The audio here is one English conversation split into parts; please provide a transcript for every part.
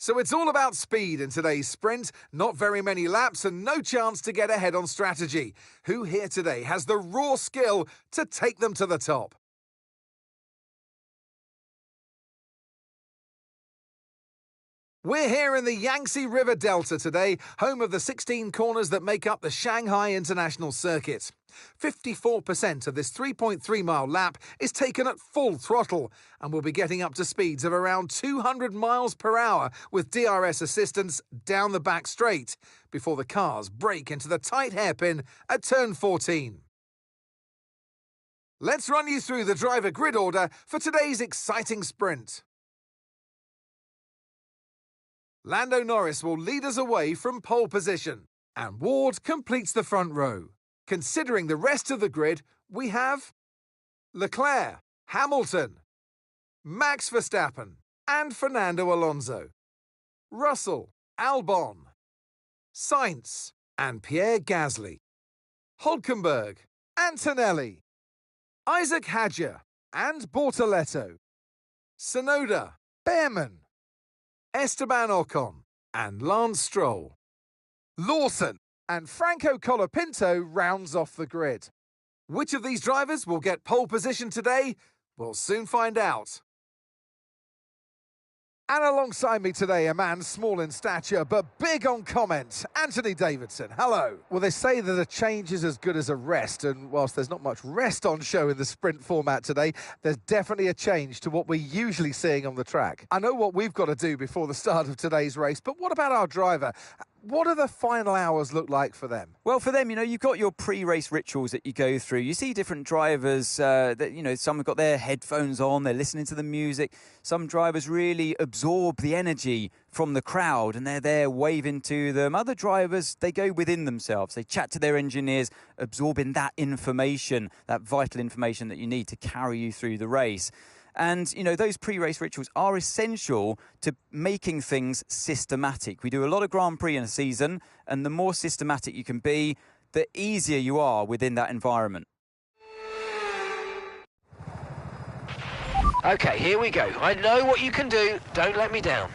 So it's all about speed in today's sprint, not very many laps and no chance to get ahead on strategy. Who here today has the raw skill to take them to the top? We're here in the Yangtze River Delta today, home of the 16 corners that make up the Shanghai International Circuit. 54% of this 3.3-mile lap is taken at full throttle, and we'll be getting up to speeds of around 200 miles per hour with DRS assistance down the back straight, before the cars break into the tight hairpin at turn 14. Let's run you through the driver grid order for today's exciting sprint. Lando Norris will lead us away from pole position, and Ward completes the front row. Considering the rest of the grid, we have Leclerc, Hamilton, Max Verstappen, and Fernando Alonso, Russell, Albon, Sainz, and Pierre Gasly, Hülkenberg, Antonelli, Isaac Hadjar, and Bortoleto, Tsunoda, Behrman, Esteban Ocon, and Lance Stroll. Lawson and Franco Colapinto rounds off the grid. Which of these drivers will get pole position today? We'll soon find out. And alongside me today, a man small in stature but big on comment, Anthony Davidson. Hello. Well, they say that a change is as good as a rest, and whilst there's not much rest on show in the sprint format today, there's definitely a change to what we're usually seeing on the track. I know what we've got to do before the start of today's race, but what about our driver? What do the final hours look like for them? Well, for them, you've got your pre-race rituals that you go through. You see different drivers that, some have got their headphones on, they're listening to the music. Some drivers really absorb the energy from the crowd and they're there waving to them. Other drivers, they go within themselves. They chat to their engineers, absorbing that information, that vital information that you need to carry you through the race. And, those pre-race rituals are essential to making things systematic. We do a lot of Grand Prix in a season, and the more systematic you can be, the easier you are within that environment. OK, here we go. I know what you can do. Don't let me down.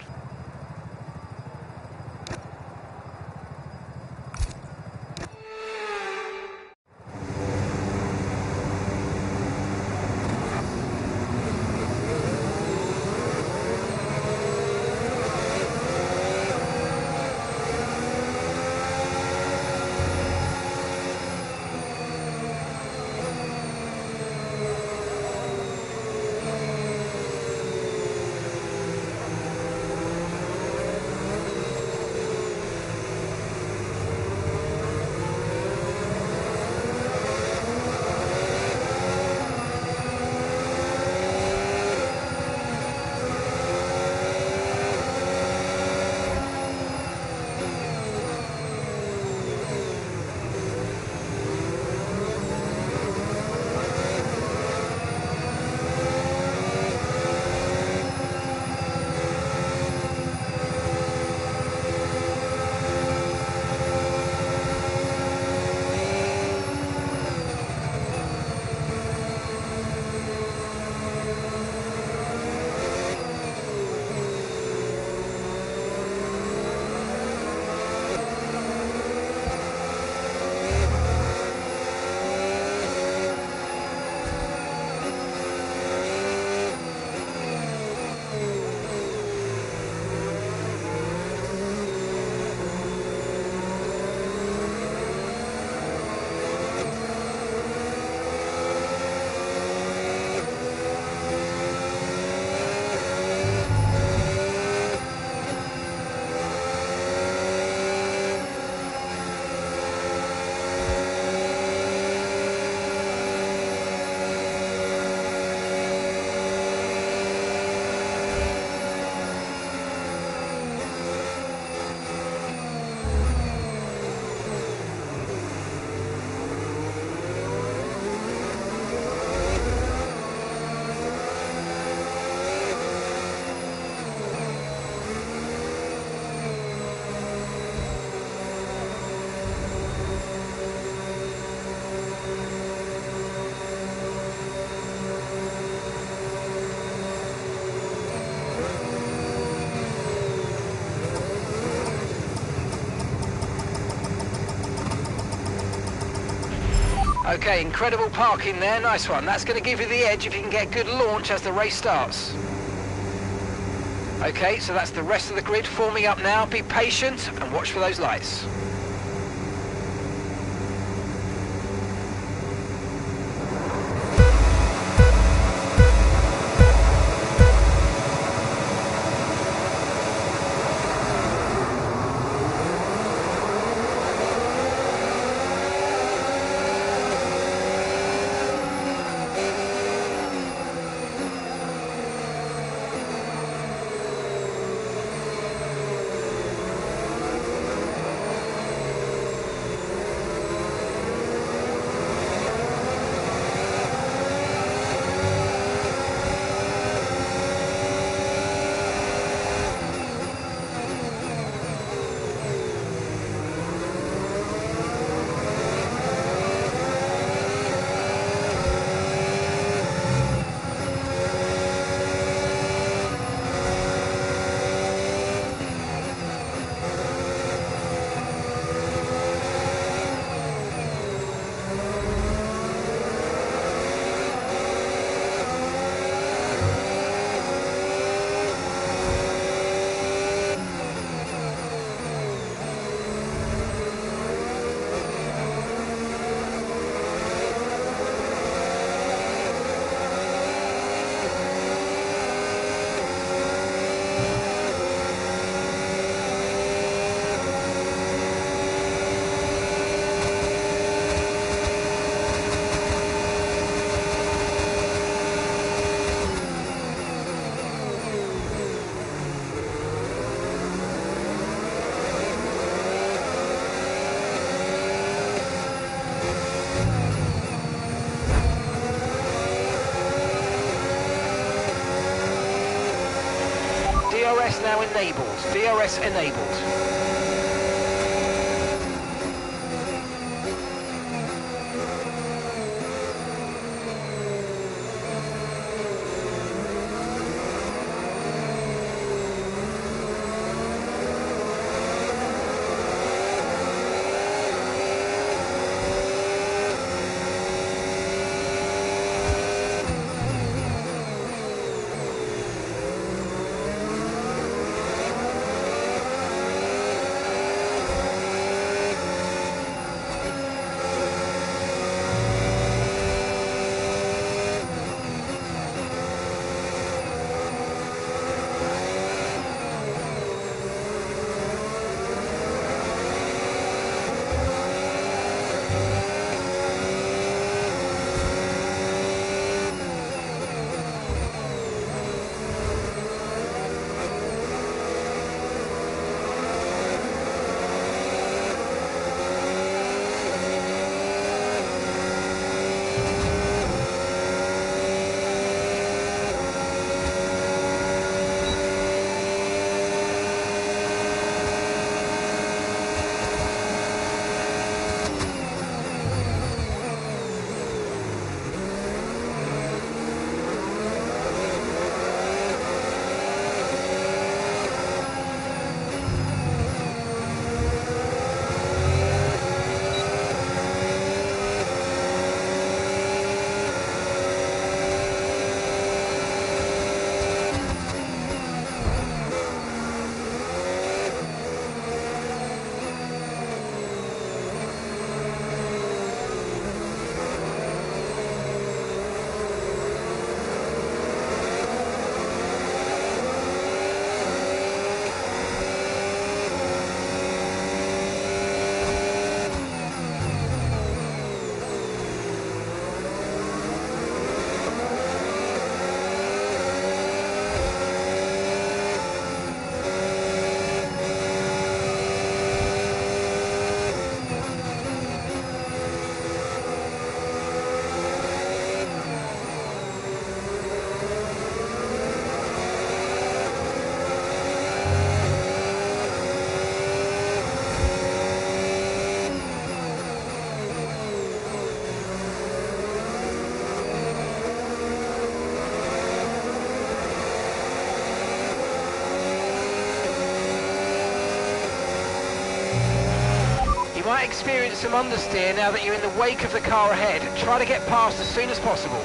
Okay, incredible parking there, nice one. That's going to give you the edge if you can get good launch as the race starts. Okay, so that's the rest of the grid forming up now. Be patient and watch for those lights. DRS now enabled. DRS enabled. might experience some understeer now that you're in the wake of the car ahead. Try to get past as soon as possible.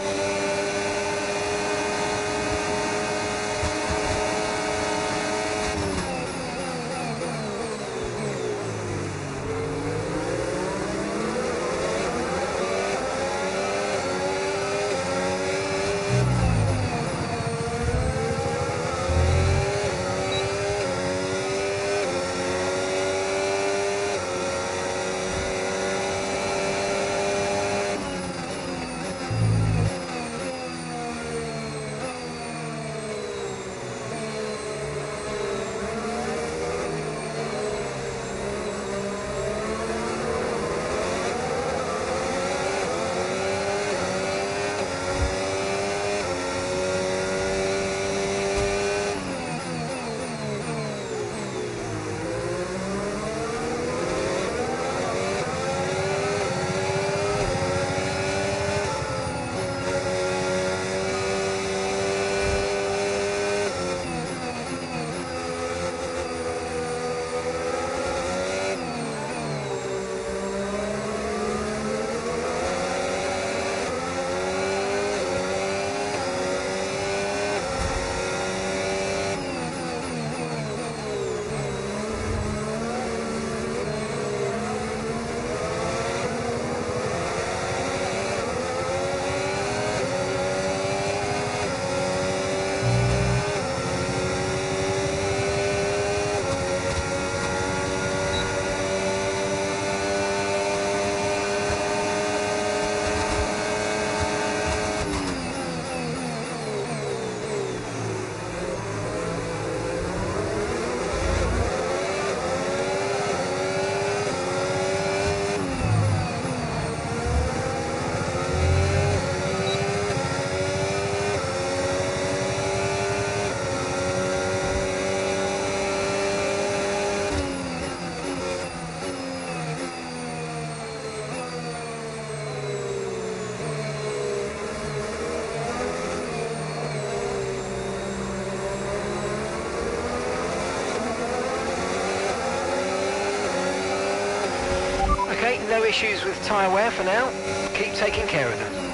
Okay, no issues with tyre wear for now. Keep taking care of them.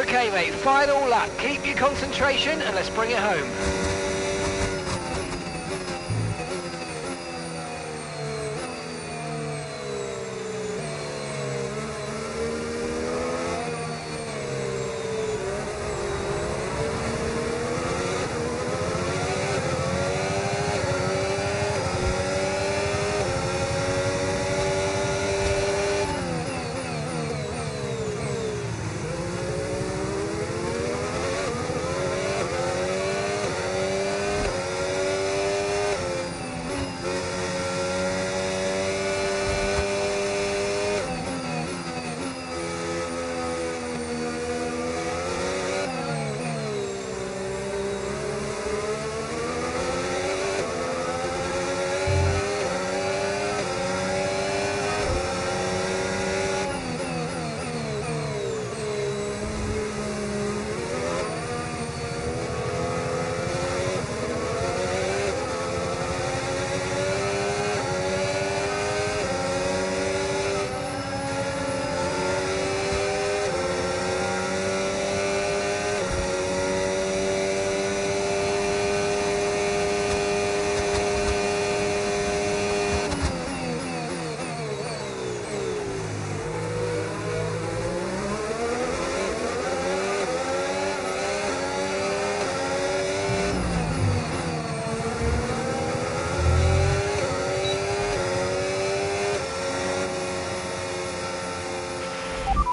OK, mate, final lap. Keep your concentration and let's bring it home.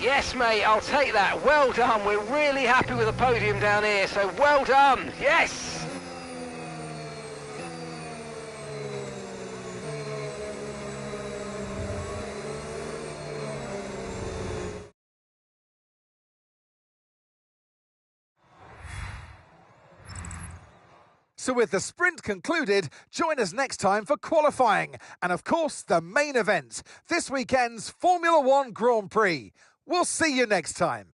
Yes, mate, I'll take that. Well done. We're really happy with the podium down here, so well done. Yes! So with the sprint concluded, join us next time for qualifying and, of course, the main event, this weekend's Formula One Grand Prix. We'll see you next time.